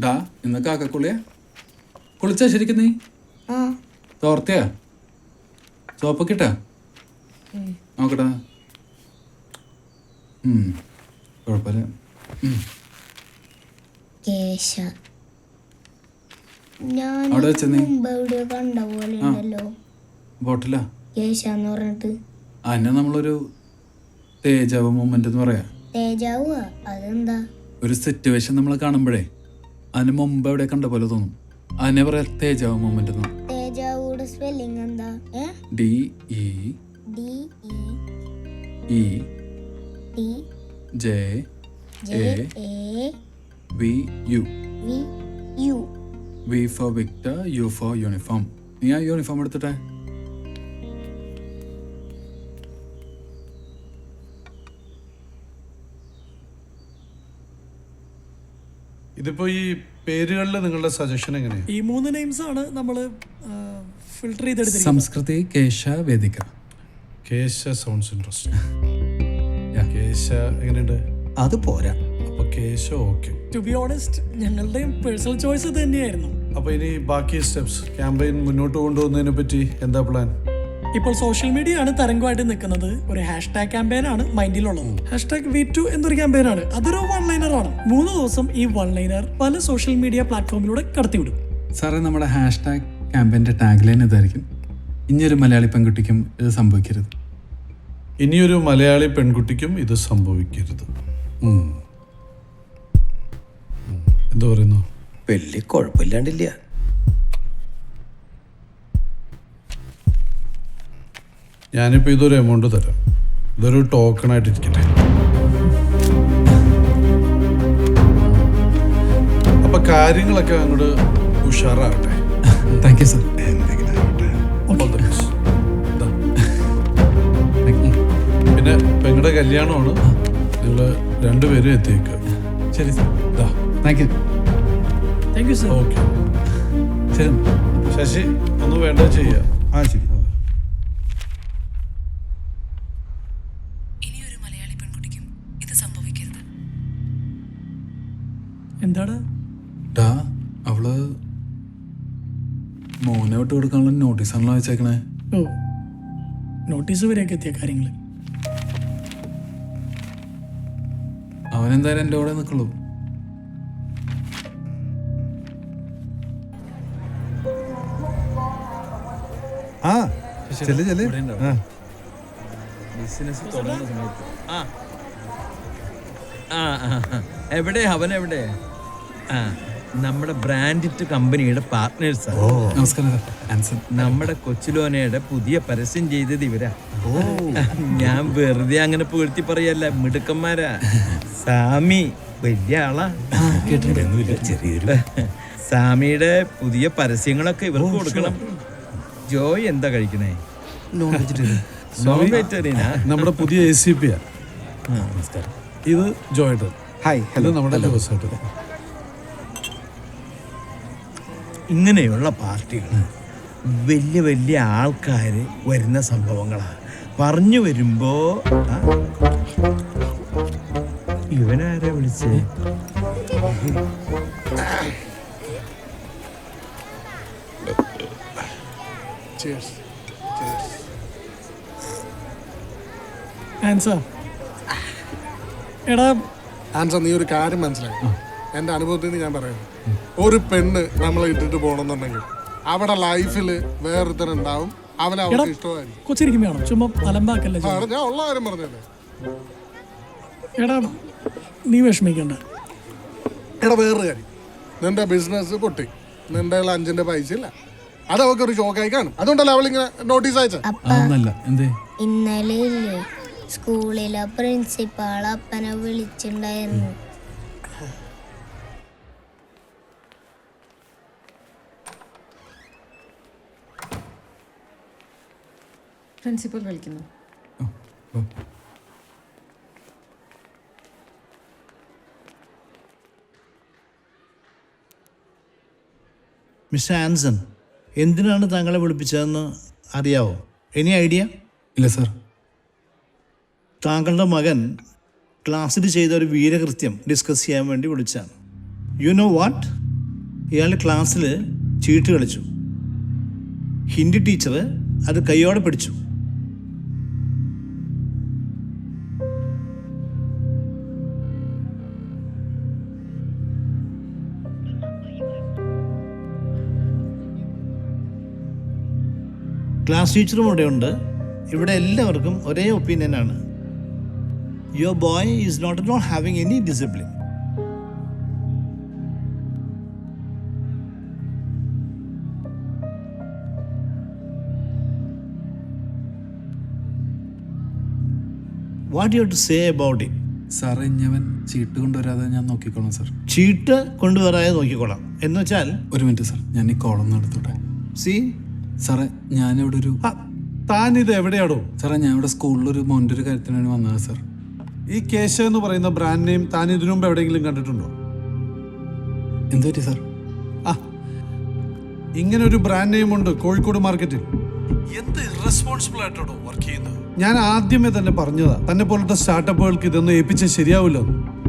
ഡാ ഇന്ന് കാക്കക്കുളിയാ കുളിച്ചാ ശരിക്കും നീ തോർത്തിയാ സോപ്പൊക്കെ ഇട്ടാ നോക്കട്ടാ കുഴപ്പമില്ല. കേശ ഞാൻ അവിടെ വെച്ച നീ മുമ്പ് എവിടെയോ കണ്ട പോലെ ഉണ്ടല്ലോ. ബോട്ടിലാ കേശ എന്ന് പറഞ്ഞിട്ട്. അതിനെ നമ്മളൊരു തേജാവ് മൂമെന്റ് എന്ന് പറയാ. തേജാവ് അതെന്താ? ഒരു സിറ്റുവേഷൻ നമ്മൾ കാണുമ്പോഴേ അതിന് മുമ്പ് എവിടെ കണ്ട പോലെ തോന്നും. അതിനെ പറയാ തേജാവ് മൂമെന്റ് എന്ന്. തേജാവൂടെ സ്പെല്ലിംഗ് എന്താ? DEEJVU V for Victor, U for uniform. നീ ആ യൂണിഫോം എടുത്തിട്ടെ. ഇതിപ്പോ ഈ പേരുകളിൽ നിങ്ങളുടെ സജഷൻ എങ്ങനെയാണ്? ഈ 3 നെയിംസ് ആണ് നമ്മൾ ഫിൽട്ടർ ചെയ്തെടുത്തിരിക്കുന്നത്. സംസ്കൃതി കേശ വേദിക. കേശ സൗണ്ട്സ് ഇൻട്രസ്റ്റിംഗ്. കേശ എങ്ങനെയുണ്ട്? അത് പോരാ. അപ്പൊ കേശ ഓക്കെ. ടു ബി ഓണസ്റ്റ് ഞങ്ങളുടെയും പേഴ്സണൽ ചോയ്സ് ഇത് തന്നെയായിരുന്നു. അപ്പൊ ഇനി ബാക്കി സ്റ്റെപ്സ് ക്യാമ്പയിൻ മുന്നോട്ട് കൊണ്ടുപോകുന്നതിനെ പറ്റി എന്താ പ്ലാൻ? ഇപ്പോൾ സോഷ്യൽ മീഡിയ ആണ് തരംഗമായിട്ട് നിൽക്കുന്നത്. ഒരു ഹാഷ്ടാഗ് ക്യാമ്പയിൻ ആണ് മൈൻഡിലുള്ളത്. #V2 എന്നൊരു ക്യാമ്പയിൻ ആണ്. അതൊരു വൺ ലൈനർ ആണ്. 3 ദിവസം ഈ വൺ ലൈനർ പല സോഷ്യൽ മീഡിയ പ്ലാറ്റ്ഫോമിലൂടെ കടത്തിവിടും. സാറേ നമ്മുടെ ഹാഷ്ടാഗ് ക്യാമ്പയിൻ്റെ ടാഗ് ലൈൻ ഇതായിരിക്കും: ഇനിയൊരു മലയാളി പെൺകുട്ടിക്കും ഇത് സംഭവിക്കരുത്. ഇനിയൊരു മലയാളി പെൺകുട്ടിക്കും ഇത് സംഭവിക്കരുത്. എന്താ പറയുന്നു? വലിയ കുഴപ്പമില്ലാണ്ടില്ല. ഞാനിപ്പോ ഇതൊരു എമൗണ്ട് തരാം. ഇതൊരു ടോക്കൺ ആയിട്ട് ഇരിക്കട്ടെ. അപ്പൊ കാര്യങ്ങളൊക്കെ അങ്ങോട്ട് ഉഷാറാകട്ടെ. Thank you sir. പിന്നെ പെങ്ങളുടെ കല്യാണമാണ്. നിങ്ങൾ രണ്ടുപേരും എത്തിയേക്കുക. ശരി sir. Thank you. Thank you sir. Okay ശരി. ശശി ഒന്ന് വേണ്ട ചെയ്യാം. ശരി. ഇനിയൊരു മലയാളി പെൺകുട്ടിക്കും ഇത് സംഭവിക്കരുത്. എന്താണ്? ഡാ അവള് മോനെ വിട്ട് കൊടുക്കാനുള്ള നോട്ടീസാണല്ലോ അയച്ചേക്കണേ. ഓ, നോട്ടീസ് വരെയൊക്കെ എത്തിയ കാര്യങ്ങൾ. അവനെന്തായാലും എൻ്റെ കൂടെ നിൽക്കുള്ളൂ. എവിടെ അവൻ എവിടെ? നമ്മുടെ ബ്രാൻഡിറ്റ് കമ്പനിയുടെ പാർട്ട്നേഴ്സാ. നമസ്കാരം സർ. ആൻസൺ. നമ്മുടെ കൊച്ചിലോനയുടെ പുതിയ പരസ്യം ചെയ്തത് ഇവരാ. ഞാൻ വെറുതെ അങ്ങനെ പുകഴ്ത്തി പറയല്ല, മിടുക്കന്മാരാ. സാമി വലിയ ആളാ. സാമിയുടെ പുതിയ പരസ്യങ്ങളൊക്കെ ഇവർക്ക് കൊടുക്കണം. ജോയ് എന്താ കഴിക്കണേ? നോൺ വെജിറ്റേറിയനാ. നമ്മുടെ പുതിയ ACP. ഇത് ജോയേട്ടൻ. ഹായ്. ഹലോ. നമ്മുടെ ദിവസമായിട്ട് ഇങ്ങനെയുള്ള പാർട്ടികൾ വലിയ വലിയ ആൾക്കാർ വരുന്ന സംഭവങ്ങളാണ്. പറഞ്ഞു വരുമ്പോ ഇവനാരെ വിളിച്ചേ? ആൻസർ. എടാ ആൻസർ, നീ ഒരു കാര്യം മനസ്സിലായി. എൻ്റെ അനുഭവത്തിൽ നിന്ന് ഞാൻ പറയുന്നു, ഒരു പെണ്ണ് നമ്മളെ ഇട്ടിട്ട് പോകണമെന്നുണ്ടെങ്കിൽ അവിടെ ലൈഫിൽ വേറൊരുത്തരുണ്ടാവും. അവനെ അവർക്ക് ഇഷ്ടമായിരിക്കും. കൊച്ചിരിക്കും വേണം, ചുമ്മാ അലമ്പാക്കല്ലേ. ഞാൻ ഉള്ള കാര്യം പറഞ്ഞല്ലേ. എടാ നീ വിഷമിക്കണ്ട. എടാ വേറൊരു കാര്യം, നിന്റെ ബിസിനസ് പൊട്ടി, നിന്റെ 5-ന്റെ പൈസ ഇല്ല. അത് അവൾക്കൊരു ഷോക്കായി കാണും. അതുകൊണ്ടല്ലേ അവളിങ്ങനെ നോട്ടീസ് അയച്ചത്. ഇന്നലെ ഇല്ലേ സ്കൂളിലെ പ്രിൻസിപ്പാൾ അപ്പനെ വിളിച്ചിട്ടുണ്ടായിരുന്നു. പ്രിൻസിപ്പൽ വിളിക്കുന്നു. മിസ്റ്റർ ആൻസൺ, എന്തിനാണ് താങ്കളെ വിളിപ്പിച്ചതെന്ന് അറിയാവോ? Any idea? ഇല്ല സർ. താങ്കളുടെ മകൻ ക്ലാസ്സിൽ ചെയ്ത ഒരു വീരകൃത്യം ഡിസ്കസ് ചെയ്യാൻ വേണ്ടി വിളിച്ചാണ്. യു നോ വാട്ട്, ഇയാൾ ക്ലാസ്സിൽ ചീട്ട് കളിച്ചു. ഹിന്ദി ടീച്ചർ അത് കൈയോടെ പിടിച്ചു. ക്ലാസ് ടീച്ചറും ഇവിടെ ഉണ്ട്. ഇവിടെ എല്ലാവർക്കും ഒരേ ഒപ്പീനിയനാണ്. Your boy is not at all having any discipline. What do you have to say about it? സാറേ ഇഞ്ഞവൻ ചീട്ട് കൊണ്ടുവരാതെ ഞാൻ നോക്കിക്കോളാം സാർ. ചീട്ട് കൊണ്ടുവരാതെ നോക്കിക്കോളാം എന്ന് വെച്ചാൽ ഒരു മിനിറ്റ് സാർ, ഞാൻ ഈ കോളൊന്ന് എടുത്തോട്ടെ. സി സാറേ ഞാനിവിടെ ഒരു താൻ ഇത് എവിടെയാടോ? സാറേ ഞാൻ ഇവിടെ സ്കൂളിലൊരു മോൻ്റെ ഒരു കാര്യത്തിന് വേണ്ടി വന്നതാണ് സാർ. ഈ കേശ എന്ന് പറയുന്ന ബ്രാൻഡ് നെയിം താൻ ഇതിനു മുമ്പ് എവിടെയെങ്കിലും കണ്ടിട്ടുണ്ടോ? എന്ത് പറ്റി സാർ? ആ, ഇങ്ങനെ ഒരു ബ്രാൻഡ് നെയിം ഉണ്ട് കോഴിക്കോട് മാർക്കറ്റിൽ. എന്ത് ഇറസ്പോൺസിബിൾ ആയിട്ടോ വർക്ക് ചെയ്യുന്നത്. ഞാൻ ആദ്യമേ തന്നെ പറഞ്ഞതാ, തന്നെ പോലത്തെ സ്റ്റാർട്ടപ്പുകൾക്ക് ഇതൊന്നും ഏൽപ്പിച്ചാൽ ശരിയാവില്ല.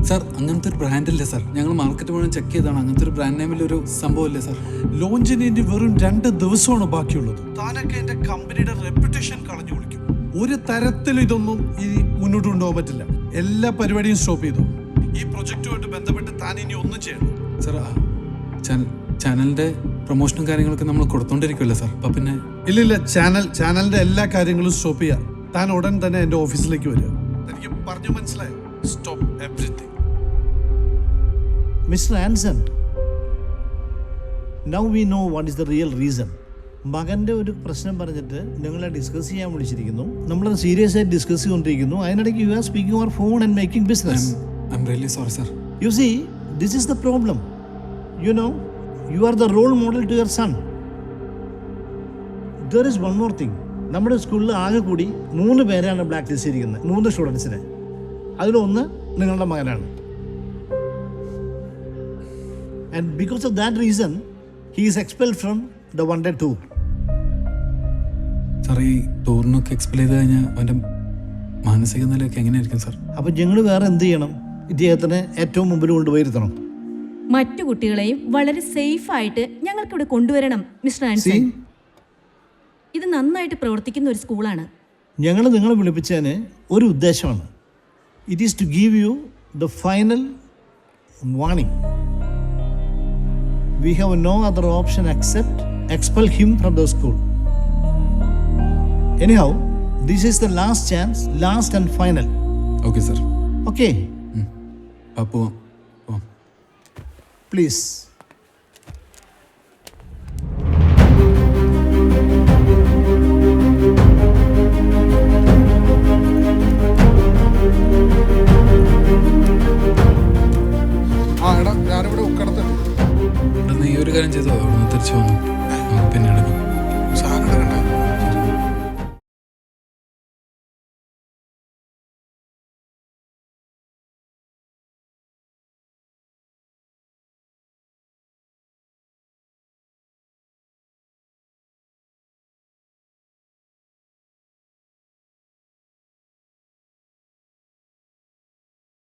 സാർ അങ്ങനത്തെ ഒരു ബ്രാൻഡില്ലേ സാർ, ഞങ്ങൾ മാർക്കറ്റ് മുഴുവൻ ചെക്ക് ചെയ്താണ്. അങ്ങനത്തെ ഒരു ബ്രാൻഡ് നെയിമിലൊരു സംഭവമില്ലേ സാർ. ലോഞ്ചിന് ഇനി വെറും 2 ദിവസമാണ് ബാക്കിയുള്ളത്. താനൊക്കെ എന്റെ കമ്പനിയുടെ റെപ്യൂട്ടേഷൻ കളഞ്ഞു വിളിക്കും. ഒരു തരത്തിലും ഇതൊന്നും ഇനി മുന്നോട്ട് കൊണ്ടുപോകാൻ പറ്റില്ല. എല്ലാ പരിപാടിയും സ്റ്റോപ്പ് ചെയ്തു. ഈ പ്രൊജക്റ്റുമായിട്ട് ബന്ധപ്പെട്ട് താൻ ഇനി ഒന്നും ചെയ്യണം. സാർ ചാനലിന്റെ പ്രൊമോഷനും കാര്യങ്ങളൊക്കെ നമ്മൾ കൊടുത്തോണ്ടിരിക്കുമല്ലേ സാർ. അപ്പം പിന്നെ ഇല്ല, ചാനലിന്റെ എല്ലാ കാര്യങ്ങളും സ്റ്റോപ്പ് ചെയ്യാം. താൻ ഉടൻ തന്നെ എന്റെ ഓഫീസിലേക്ക് വരിക. എനിക്ക് പറഞ്ഞു മനസ്സിലായോ? Stop everything. Mister Anson, now we know what is the real reason. മകൻ്റെ ഒരു പ്രശ്നം പറഞ്ഞിട്ട് നിങ്ങളെ ഡിസ്കസ് ചെയ്യാൻ വിളിച്ചിരിക്കുന്നു. നമ്മളത് സീരിയസ് ആയിട്ട് ഡിസ്കസ് ചെയ്തുകൊണ്ടിരിക്കുന്നു. അതിനിടയ്ക്ക് you are speaking over phone and making business. I am really sorry sir. You see, this is the problem. You know, you are the role model to your son. There is one more thing. നമ്മുടെ സ്കൂളിൽ ആകെ കൂടി 3 പേരാണ് black list ചെയ്തിരിക്കുന്നത്, 3 സ്റ്റുഡൻസിനെ. അതിലൊന്ന് നിങ്ങളുടെ മകനാണ്. And because of that reason he is expelled from the one-day tour. Sir ഈ ടൂറിനൊക്കെ എക്സ്പ്ലെയിൻ ചെയ്ത് കഴിഞ്ഞാൽ അവൻ്റെ മാനസിക നിലയൊക്കെ എങ്ങനെയായിരിക്കും സാർ? അപ്പം ഞങ്ങൾ വേറെ എന്ത് ചെയ്യണം? ഇദ്ദേഹത്തിനെ ഏറ്റവും മുമ്പിൽ കൊണ്ടുപോയിരുത്തണം. മറ്റു കുട്ടികളെയും വളരെ സേഫായിട്ട് ഞങ്ങൾക്കിവിടെ കൊണ്ടുവരണം മിസ്റ്റർ ആൻസൺ. ഇത് നന്നായിട്ട് പ്രവർത്തിക്കുന്ന ഒരു സ്കൂളാണ്. ഞങ്ങൾ നിങ്ങളെ വിളിപ്പിച്ചതിന് ഒരു ഉദ്ദേശമാണ്. It is to give you the final warning. We have no other option except expel him from the school. Anyhow, this is the last chance, last and final. Okay sir. Okay, പോവാം. please. ആ എടാ, ഞാനിവിടെ ഉക്കടത്തുണ്ട്. ഇവിടെ നീ ഒരു കാര്യം ചെയ്തോ, അവിടെ നിന്ന് തിരിച്ചു വന്നു.